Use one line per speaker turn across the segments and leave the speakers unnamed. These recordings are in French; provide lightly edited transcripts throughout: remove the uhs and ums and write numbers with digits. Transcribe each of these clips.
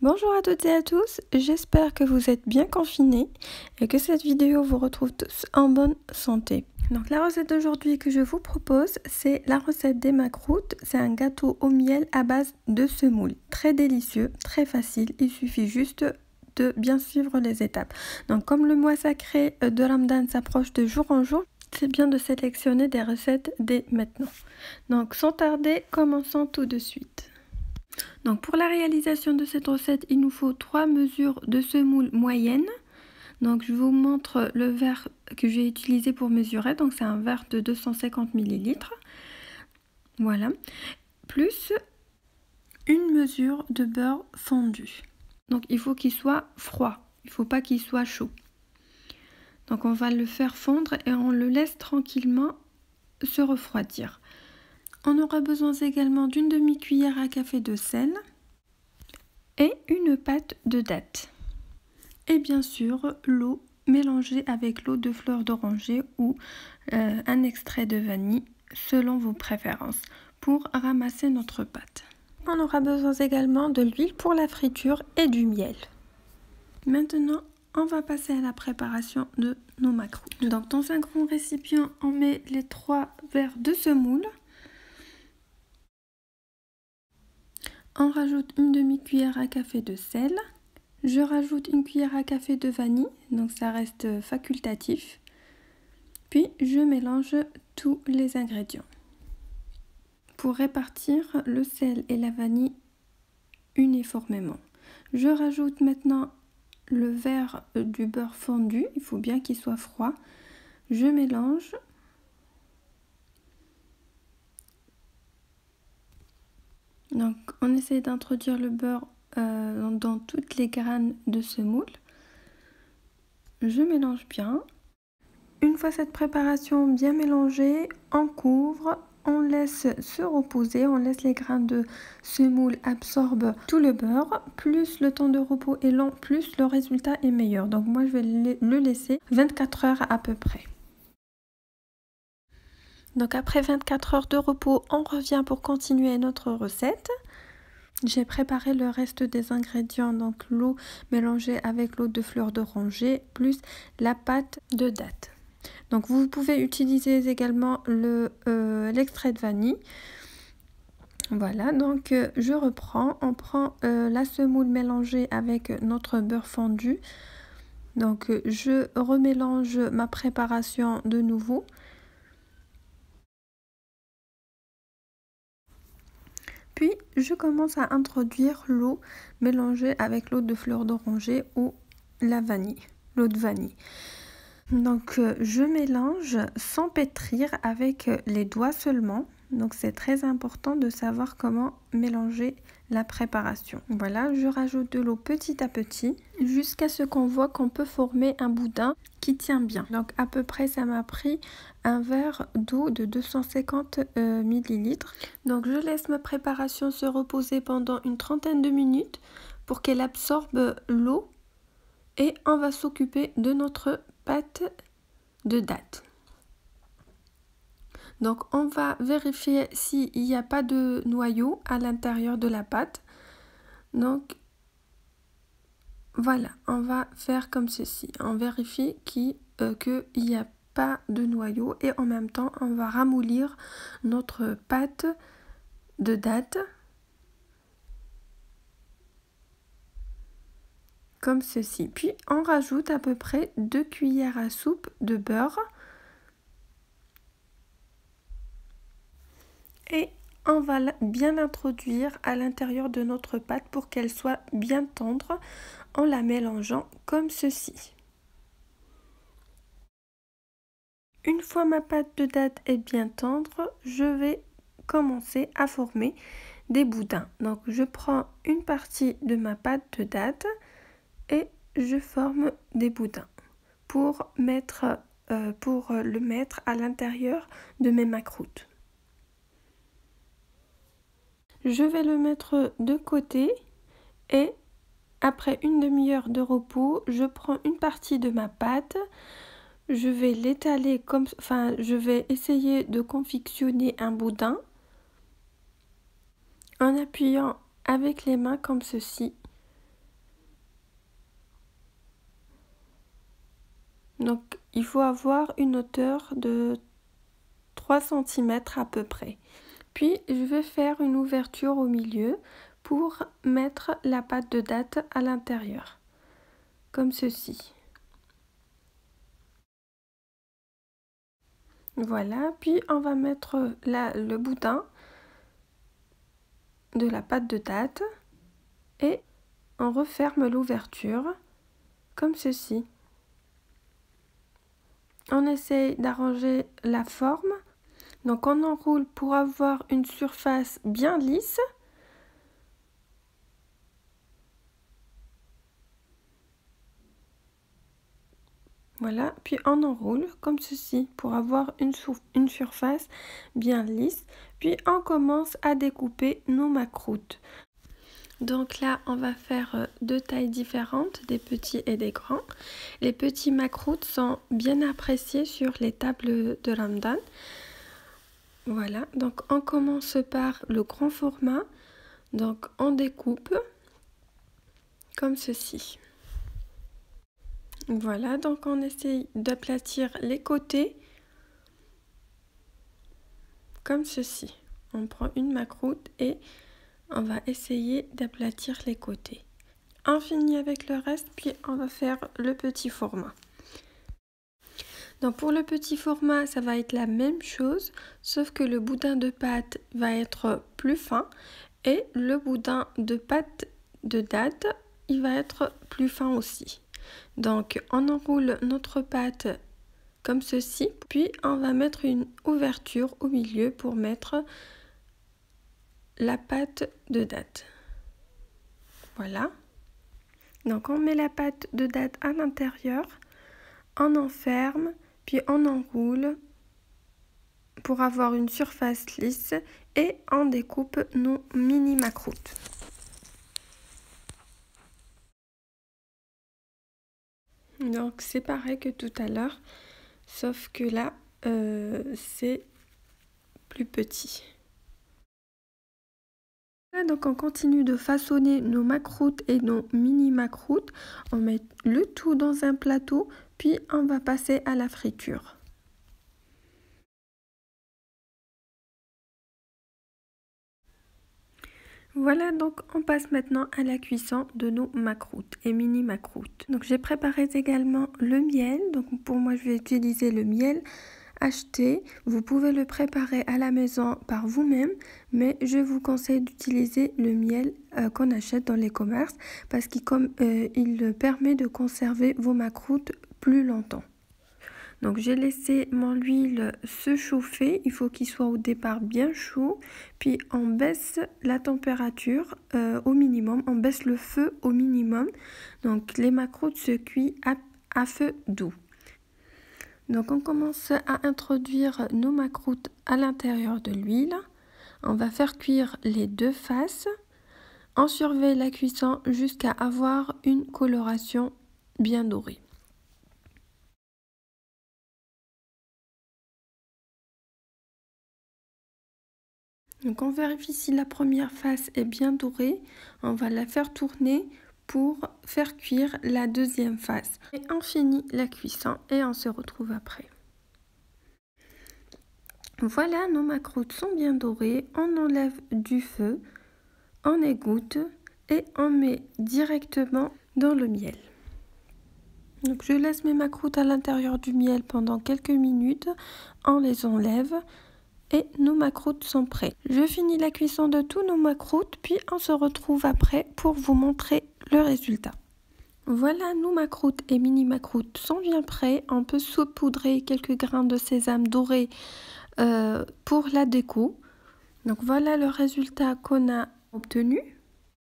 Bonjour à toutes et à tous, j'espère que vous êtes bien confinés et que cette vidéo vous retrouve tous en bonne santé. Donc la recette d'aujourd'hui que je vous propose, c'est la recette des macroutes. C'est un gâteau au miel à base de semoule. Très délicieux, très facile, il suffit juste de bien suivre les étapes. Donc comme le mois sacré de Ramadan s'approche de jour en jour, c'est bien de sélectionner des recettes dès maintenant. Donc sans tarder, commençons tout de suite. Donc pour la réalisation de cette recette, il nous faut 3 mesures de semoule moyenne. Donc je vous montre le verre que j'ai utilisé pour mesurer. Donc c'est un verre de 250 ml. Voilà. Plus une mesure de beurre fondu. Donc il faut qu'il soit froid. Il ne faut pas qu'il soit chaud. Donc on va le faire fondre et on le laisse tranquillement se refroidir. On aura besoin également d'une demi-cuillère à café de sel et une pâte de dattes. Et bien sûr, l'eau mélangée avec l'eau de fleur d'oranger ou un extrait de vanille selon vos préférences pour ramasser notre pâte. On aura besoin également de l'huile pour la friture et du miel. Maintenant, on va passer à la préparation de nos macroutes. Donc dans un grand récipient, on met les 3 verres de semoule. On rajoute une demi-cuillère à café de sel. Je rajoute une cuillère à café de vanille, donc ça reste facultatif. Puis je mélange tous les ingrédients. Pour répartir le sel et la vanille uniformément. Je rajoute maintenant le verre du beurre fondu, il faut bien qu'il soit froid. Je mélange. Donc on essaie d'introduire le beurre dans toutes les graines de semoule. Je mélange bien. Une fois cette préparation bien mélangée, on couvre, on laisse se reposer, on laisse les grains de semoule absorber tout le beurre. Plus le temps de repos est long, plus le résultat est meilleur. Donc moi je vais le laisser 24 heures à peu près. Donc après 24 heures de repos, on revient pour continuer notre recette. J'ai préparé le reste des ingrédients, donc l'eau mélangée avec l'eau de fleur d'oranger plus la pâte de dattes. Donc vous pouvez utiliser également l'extrait de vanille. Voilà, donc je reprends. On prend la semoule mélangée avec notre beurre fondu. Donc je remélange ma préparation de nouveau. Puis je commence à introduire l'eau mélangée avec l'eau de fleur d'oranger ou la vanille, l'eau de vanille. Donc je mélange sans pétrir avec les doigts seulement. Donc c'est très important de savoir comment mélanger la préparation. Voilà, je rajoute de l'eau petit à petit jusqu'à ce qu'on voit qu'on peut former un boudin qui tient bien. Donc à peu près ça m'a pris un verre d'eau de 250 ml. Donc je laisse ma préparation se reposer pendant une trentaine de minutes pour qu'elle absorbe l'eau et on va s'occuper de notre pâte de dattes. Donc on va vérifier s'il n'y a pas de noyau à l'intérieur de la pâte. Donc voilà, on va faire comme ceci. On vérifie qu'il n'y a pas de noyau et en même temps on va ramollir notre pâte de dattes comme ceci. Puis on rajoute à peu près 2 cuillères à soupe de beurre. Et on va bien l'introduire à l'intérieur de notre pâte pour qu'elle soit bien tendre en la mélangeant comme ceci. Une fois ma pâte de dattes est bien tendre, je vais commencer à former des boudins. Donc je prends une partie de ma pâte de dattes et je forme des boudins pour le mettre à l'intérieur de mes macroutes. Je vais le mettre de côté et après une demi-heure de repos, je prends une partie de ma pâte. Je vais l'étaler je vais essayer de confectionner un boudin en appuyant avec les mains comme ceci Donc il faut avoir une hauteur de 3 cm à peu près. Puis je vais faire une ouverture au milieu pour mettre la pâte de date à l'intérieur, comme ceci. Voilà, puis on va mettre le boudin de la pâte de date et on referme l'ouverture comme ceci. On essaye d'arranger la forme, donc on enroule pour avoir une surface bien lisse. Voilà, puis on enroule comme ceci pour avoir une surface bien lisse. Puis on commence à découper nos macroutes. Donc là, on va faire deux tailles différentes, des petits et des grands. Les petits macroutes sont bien appréciés sur les tables de Ramadan. Voilà, donc on commence par le grand format. Donc on découpe comme ceci. Voilà, donc on essaye d'aplatir les côtés comme ceci. On prend une macroute et on va essayer d'aplatir les côtés. On finit avec le reste, puis on va faire le petit format. Donc pour le petit format, ça va être la même chose, sauf que le boudin de pâte va être plus fin et le boudin de pâte de date, il va être plus fin aussi. Donc on enroule notre pâte comme ceci, puis on va mettre une ouverture au milieu pour mettre la pâte de date. Voilà. Donc on met la pâte de date à l'intérieur, on enferme, puis on enroule pour avoir une surface lisse et on découpe nos mini macroutes. Donc c'est pareil que tout à l'heure, sauf que là c'est plus petit. Donc on continue de façonner nos macroutes et nos mini macroutes. On met le tout dans un plateau, puis on va passer à la friture. Voilà, donc on passe maintenant à la cuisson de nos macroutes et mini macroutes. Donc j'ai préparé également le miel. Donc pour moi je vais utiliser le miel acheté. Vous pouvez le préparer à la maison par vous-même, mais je vous conseille d'utiliser le miel qu'on achète dans les commerces parce qu'il permet de conserver vos macroutes plus longtemps. Donc j'ai laissé mon huile se chauffer, il faut qu'il soit au départ bien chaud, puis on baisse la température au minimum, on baisse le feu au minimum. Donc les macroutes se cuisent à feu doux. Donc on commence à introduire nos macroutes à l'intérieur de l'huile. On va faire cuire les deux faces. On surveille la cuisson jusqu'à avoir une coloration bien dorée. Donc on vérifie si la première face est bien dorée. On va la faire tourner pour faire cuire la deuxième face. Et on finit la cuisson et on se retrouve après. Voilà, nos macroutes sont bien dorées. On enlève du feu, on égoutte et on met directement dans le miel. Donc je laisse mes macroutes à l'intérieur du miel pendant quelques minutes. On les enlève. Et nos macroutes sont prêtes. Je finis la cuisson de tous nos macroutes, puis on se retrouve après pour vous montrer le résultat. Voilà, nos macroutes et mini macroutes sont bien prêts. On peut saupoudrer quelques grains de sésame doré pour la déco. Donc voilà le résultat qu'on a obtenu.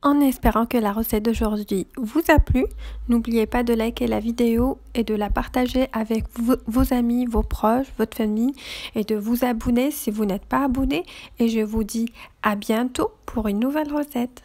En espérant que la recette d'aujourd'hui vous a plu, n'oubliez pas de liker la vidéo et de la partager avec vos amis, vos proches, votre famille et de vous abonner si vous n'êtes pas abonné. Et je vous dis à bientôt pour une nouvelle recette.